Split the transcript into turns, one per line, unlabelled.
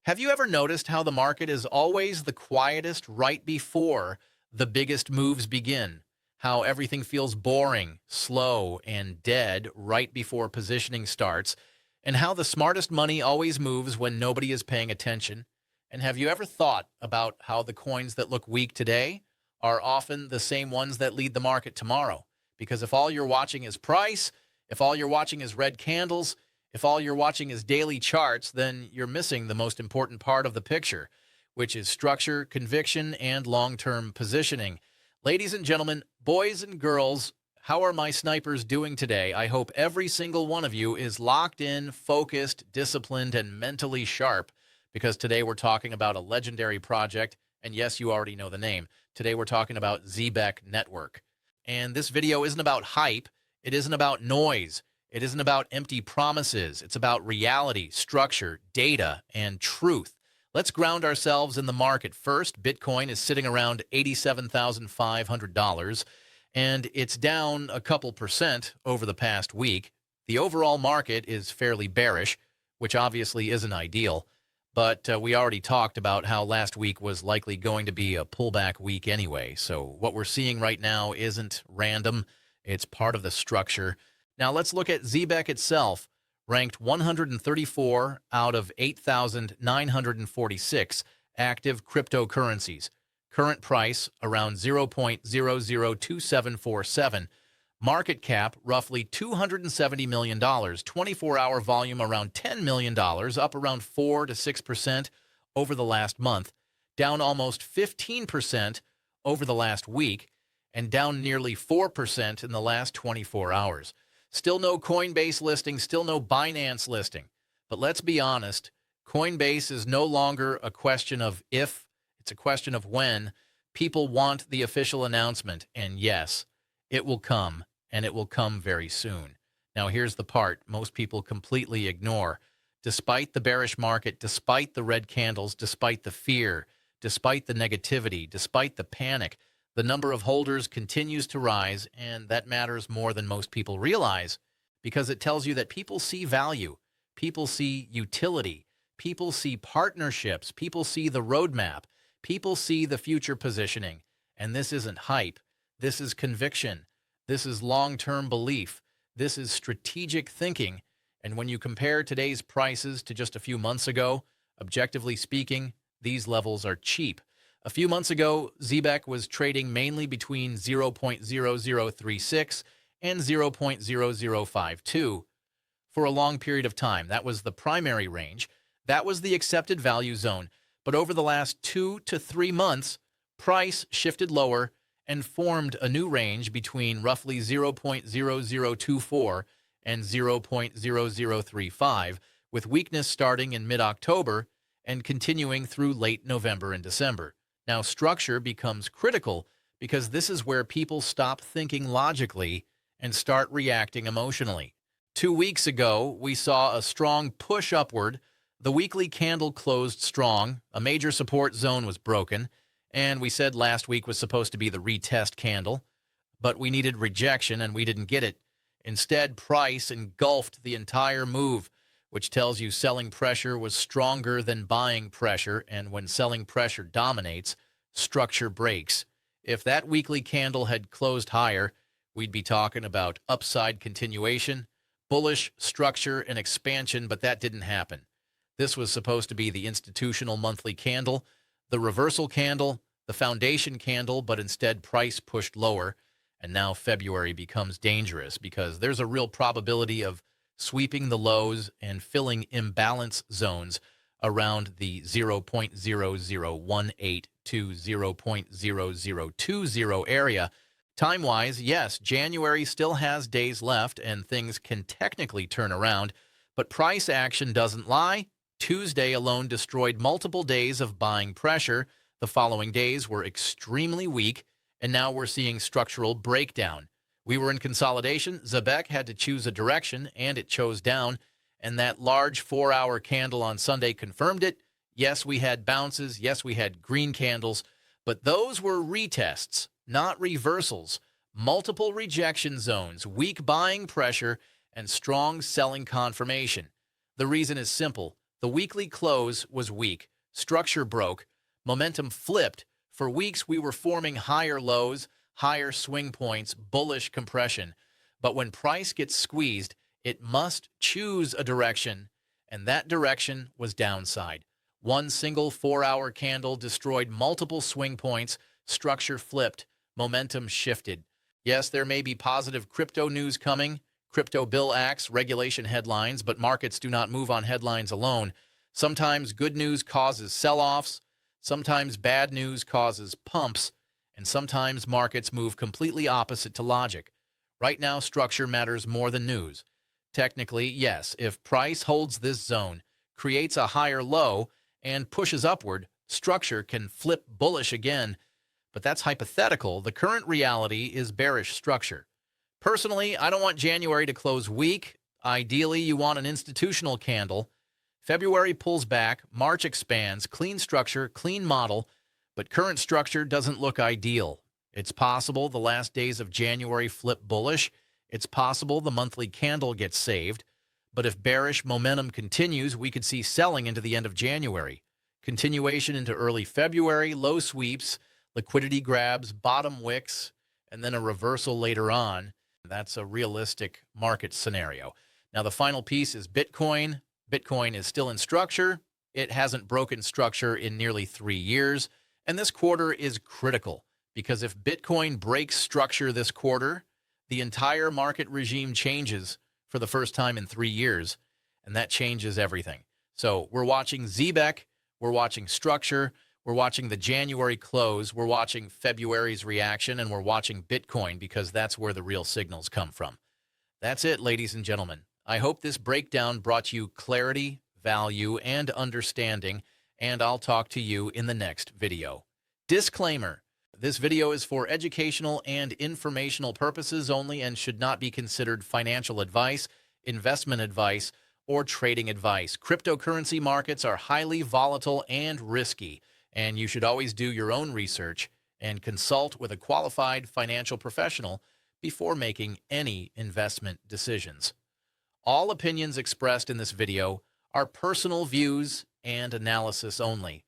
Have you ever noticed how the market is always the quietest right before the biggest moves begin? How everything feels boring, slow, and dead right before positioning starts, and how the smartest money always moves when nobody is paying attention? And have you ever thought about how the coins that look weak today are often the same ones that lead the market tomorrow? Because if all you're watching is price, if all you're watching is red candles, if all you're watching is daily charts, then you're missing the most important part of the picture, which is structure, conviction, and long-term positioning. Ladies and gentlemen, boys and girls, how are my snipers doing today? I hope every single one of you is locked in, focused, disciplined, and mentally sharp, because today we're talking about a legendary project, and yes, you already know the name. Today we're talking about Zebec Network. And this video isn't about hype. It isn't about noise. It isn't about empty promises. It's about reality, structure, data, and truth. Let's ground ourselves in the market. First, Bitcoin is sitting around $87,500, and it's down a couple percent over the past week. The overall market is fairly bearish, which obviously isn't ideal. But we already talked about how last week was likely going to be a pullback week anyway. So what we're seeing right now isn't random. It's part of the structure. Now let's look at Zebec itself, ranked 134 out of 8,946 active cryptocurrencies. Current price around 0.002747. Market cap roughly $270 million. 24-hour volume around $10 million, up around 4 to 6% over the last month. Down almost 15% over the last week, and down nearly 4% in the last 24 hours. Still no Coinbase listing, still no Binance listing. But let's be honest, Coinbase is no longer a question of if, it's a question of when. People want the official announcement, and yes, it will come, and it will come very soon. Now here's the part most people completely ignore. Despite the bearish market, despite the red candles, despite the fear, despite the negativity, despite the panic, the number of holders continues to rise, and that matters more than most people realize, because it tells you that people see value, people see utility, people see partnerships, people see the roadmap, people see the future positioning. And this isn't hype. This is conviction. This is long-term belief. This is strategic thinking. And when you compare today's prices to just a few months ago, objectively speaking, these levels are cheap. A few months ago, Zebec was trading mainly between 0.0036 and 0.0052 for a long period of time. That was the primary range. That was the accepted value zone. But over the last 2 to 3 months, price shifted lower and formed a new range between roughly 0.0024 and 0.0035, with weakness starting in mid-October and continuing through late November and December. Now, structure becomes critical because this is where people stop thinking logically and start reacting emotionally. 2 weeks ago, we saw a strong push upward. The weekly candle closed strong. A major support zone was broken. And we said last week was supposed to be the retest candle, but we needed rejection and we didn't get it. Instead, price engulfed the entire move, which tells you selling pressure was stronger than buying pressure, and when selling pressure dominates, structure breaks. If that weekly candle had closed higher, we'd be talking about upside continuation, bullish structure, and expansion, but that didn't happen. This was supposed to be the institutional monthly candle, the reversal candle, the foundation candle, but instead price pushed lower, and now February becomes dangerous because there's a real probability of sweeping the lows and filling imbalance zones around the 0.0018 to 0.0020 area. Time-wise, yes, January still has days left and things can technically turn around, but price action doesn't lie. Tuesday alone destroyed multiple days of buying pressure. The following days were extremely weak, and now we're seeing structural breakdown. We were in consolidation. Zebec had to choose a direction, and it chose down, and that large 4-hour candle on Sunday confirmed it. Yes, we had bounces. Yes, we had green candles, but those were retests, not reversals. Multiple rejection zones, weak buying pressure, and strong selling confirmation. The reason is simple. The weekly close was weak. Structure broke. Momentum flipped. For weeks, we were forming higher lows, higher swing points, bullish compression. But when price gets squeezed, it must choose a direction, and that direction was downside. One single 4-hour candle destroyed multiple swing points, structure flipped, momentum shifted. Yes, there may be positive crypto news coming, crypto bill acts, regulation headlines, but markets do not move on headlines alone. Sometimes good news causes sell-offs, sometimes bad news causes pumps, and sometimes markets move completely opposite to logic. Right now, structure matters more than news. Technically, yes, if price holds this zone, creates a higher low, and pushes upward, structure can flip bullish again. But that's hypothetical. The current reality is bearish structure. Personally, I don't want January to close weak. Ideally, you want an institutional candle. February pulls back, March expands, clean structure, clean model, but current structure doesn't look ideal. It's possible the last days of January flip bullish. It's possible the monthly candle gets saved. But if bearish momentum continues, we could see selling into the end of January. Continuation into early February, low sweeps, liquidity grabs, bottom wicks, and then a reversal later on. That's a realistic market scenario. Now, the final piece is Bitcoin. Bitcoin is still in structure. It hasn't broken structure in nearly 3 years. And this quarter is critical because if Bitcoin breaks structure this quarter, the entire market regime changes for the first time in 3 years, and that changes everything. So we're watching Zebec, we're watching structure, we're watching the January close, we're watching February's reaction, and we're watching Bitcoin because that's where the real signals come from. That's it, ladies and gentlemen. I hope this breakdown brought you clarity, value, and understanding, and I'll talk to you in the next video. Disclaimer: this video is for educational and informational purposes only and should not be considered financial advice, investment advice, or trading advice. Cryptocurrency markets are highly volatile and risky, and you should always do your own research and consult with a qualified financial professional before making any investment decisions. All opinions expressed in this video are personal views and analysis only.